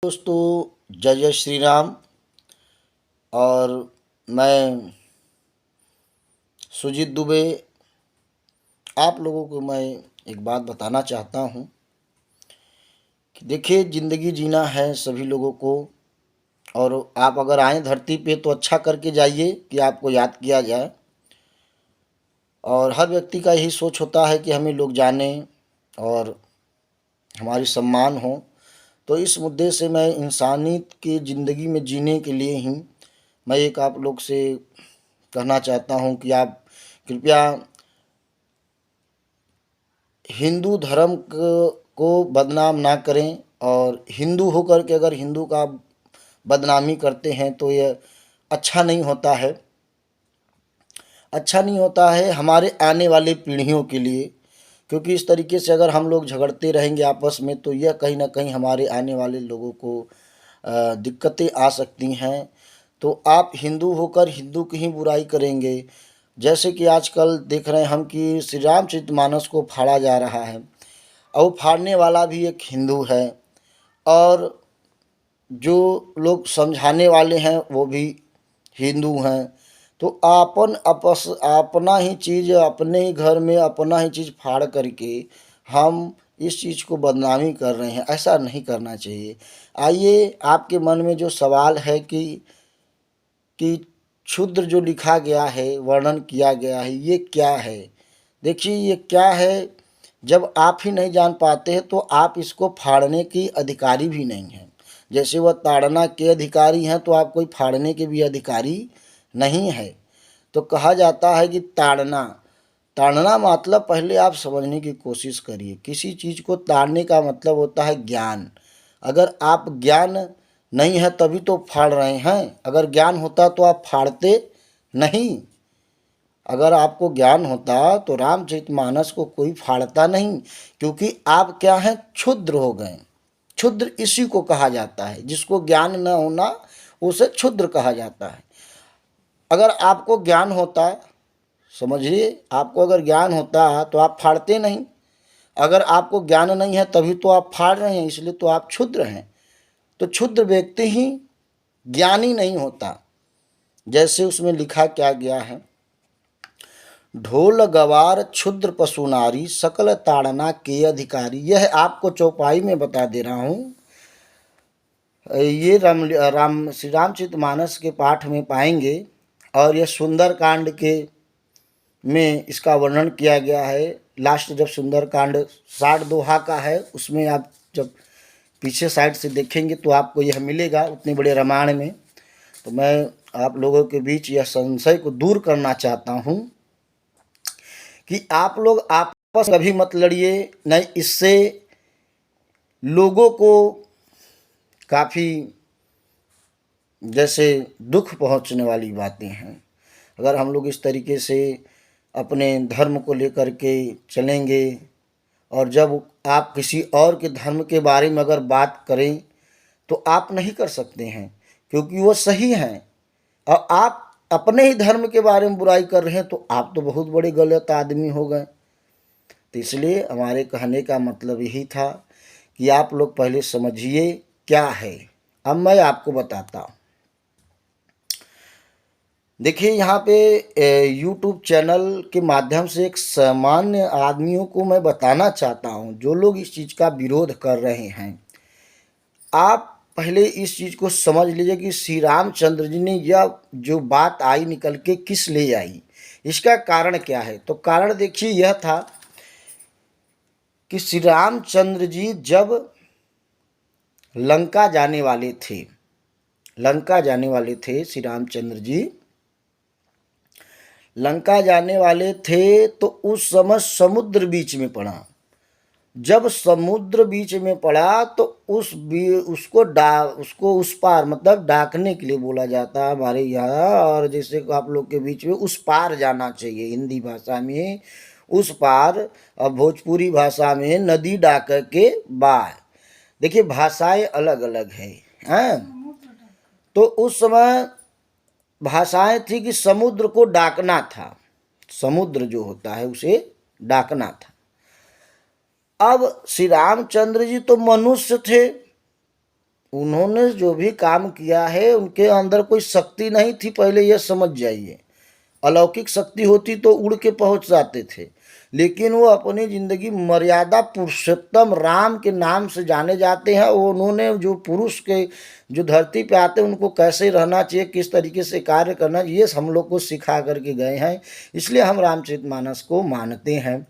दोस्तों, जय जय श्री राम। और मैं सुजीत दुबे आप लोगों को मैं एक बात बताना चाहता हूँ कि देखिए, ज़िंदगी जीना है सभी लोगों को। और आप अगर आए धरती पे तो अच्छा करके जाइए कि आपको याद किया जाए। और हर व्यक्ति का यही सोच होता है कि हमें लोग जानें और हमारी सम्मान हो। तो इस मुद्दे से मैं इंसानियत की ज़िंदगी में जीने के लिए ही मैं एक आप लोग से कहना चाहता हूँ कि आप कृपया हिंदू धर्म को बदनाम ना करें। और हिंदू होकर के अगर हिंदू का बदनामी करते हैं तो ये अच्छा नहीं होता है। अच्छा नहीं होता है हमारे आने वाली पीढ़ियों के लिए। क्योंकि इस तरीके से अगर हम लोग झगड़ते रहेंगे आपस में तो यह कहीं ना कहीं हमारे आने वाले लोगों को दिक्कतें आ सकती हैं। तो आप हिंदू होकर हिंदू की ही बुराई करेंगे। जैसे कि आजकल देख रहे हैं हम कि श्री रामचरितमानस को फाड़ा जा रहा है और वो फाड़ने वाला भी एक हिंदू है। और जो लोग समझाने वाले हैं वो भी हिंदू हैं। तो अपना ही चीज़ अपने ही घर में अपना ही चीज़ फाड़ करके हम इस चीज़ को बदनामी कर रहे हैं। ऐसा नहीं करना चाहिए। आइए, आपके मन में जो सवाल है कि क्षुद्र जो लिखा गया है, वर्णन किया गया है, ये क्या है। देखिए, ये क्या है, जब आप ही नहीं जान पाते हैं तो आप इसको फाड़ने की अधिकारी भी नहीं हैं। जैसे वह ताड़ना के अधिकारी हैं तो आप कोई फाड़ने के भी अधिकारी नहीं है। तो कहा जाता है कि ताड़ना ताड़ना मतलब पहले आप समझने की कोशिश करिए। किसी चीज़ को ताड़ने का मतलब होता है ज्ञान। अगर आप ज्ञान नहीं है तभी तो फाड़ रहे हैं। अगर ज्ञान होता तो आप फाड़ते नहीं। अगर आपको ज्ञान होता तो रामचरितमानस को कोई फाड़ता नहीं। क्योंकि आप क्या हैं, क्षुद्र हो गए। क्षुद्र इसी को कहा जाता है, जिसको ज्ञान न होना उसे क्षुद्र कहा जाता है। अगर आपको ज्ञान होता, समझिए, आपको अगर ज्ञान होता तो आप फाड़ते नहीं। अगर आपको ज्ञान नहीं है तभी तो आप फाड़ रहे हैं, इसलिए तो आप क्षुद्र हैं। तो क्षुद्र व्यक्ति ही ज्ञानी नहीं होता। जैसे उसमें लिखा क्या गया है, ढोल गवार क्षुद्र पशु नारी सकल ताड़ना के अधिकारी। यह आपको चौपाई में बता दे रहा हूँ। ये श्री रामचरितमानस के पाठ में पाएंगे। और यह सुंदर कांड के में इसका वर्णन किया गया है। लास्ट जब सुंदर कांड 60 दोहा का है, उसमें आप जब पीछे साइड से देखेंगे तो आपको यह मिलेगा उतने बड़े रामायण में। तो मैं आप लोगों के बीच यह संशय को दूर करना चाहता हूँ कि आप लोग आपस में कभी मत लड़िए। नहीं, इससे लोगों को काफ़ी जैसे दुख पहुँचने वाली बातें हैं। अगर हम लोग इस तरीके से अपने धर्म को लेकर के चलेंगे और जब आप किसी और के धर्म के बारे में अगर बात करें तो आप नहीं कर सकते हैं, क्योंकि वो सही हैं। और आप अपने ही धर्म के बारे में बुराई कर रहे हैं तो आप तो बहुत बड़े गलत आदमी हो गए। तो इसलिए हमारे कहने का मतलब यही था कि आप लोग पहले समझिए क्या है। अब मैं आपको बताता हूँ। देखिए, यहाँ पे यूट्यूब चैनल के माध्यम से एक सामान्य आदमियों को मैं बताना चाहता हूँ, जो लोग इस चीज़ का विरोध कर रहे हैं। आप पहले इस चीज़ को समझ लीजिए कि श्री रामचंद्र जी ने यह जो बात आई निकल के किस लिए आई, इसका कारण क्या है। तो कारण देखिए, यह था कि श्री रामचंद्र जी जब लंका जाने वाले थे, श्री रामचंद्र जी लंका जाने वाले थे तो उस समय समुद्र बीच में पड़ा। जब समुद्र बीच में पड़ा तो उसको उस पार मतलब डाकने के लिए बोला जाता है हमारे यहाँ। और जैसे आप लोग के बीच में उस पार जाना चाहिए, हिंदी भाषा में उस पार और भोजपुरी भाषा में नदी डाक के बार। देखिए, भाषाएं अलग अलग हैं। तो उस समय भाषाएं थी कि समुद्र को डाकना था, समुद्र जो होता है उसे डाकना था। अब श्री रामचंद्र जी तो मनुष्य थे, उन्होंने जो भी काम किया है उनके अंदर कोई शक्ति नहीं थी, पहले यह समझ जाइए। अलौकिक शक्ति होती तो उड़ के पहुंच जाते थे, लेकिन वो अपनी ज़िंदगी मर्यादा पुरुषोत्तम राम के नाम से जाने जाते हैं। वो उन्होंने जो पुरुष के जो धरती पे आते हैं उनको कैसे रहना चाहिए, किस तरीके से कार्य करना चाहिए, ये हम लोग को सिखा करके गए हैं। इसलिए हम रामचरितमानस को मानते हैं।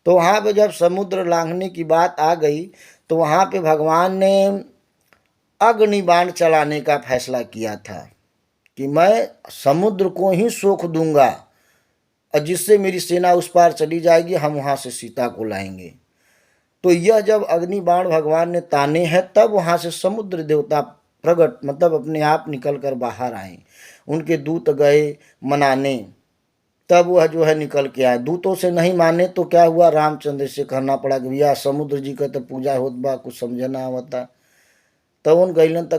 तो वहाँ पे जब समुद्र लांघने की बात आ गई तो वहाँ पे भगवान ने अग्नि बाण चलाने का फैसला किया था कि मैं समुद्र को ही सोख दूंगा और जिससे मेरी सेना उस पार चली जाएगी, हम वहाँ से सीता को लाएंगे। तो यह जब अग्नि बाण भगवान ने ताने हैं तब वहाँ से समुद्र देवता प्रकट मतलब अपने आप निकल कर बाहर आए। उनके दूत गए मनाने, तब वह जो है निकल के आए। दूतों से नहीं माने तो क्या हुआ, रामचंद्र से कहना पड़ा कि भैया समुद्र जी का तो पूजा होत बा, कुछ समझना आवता। तब उन गैलन तक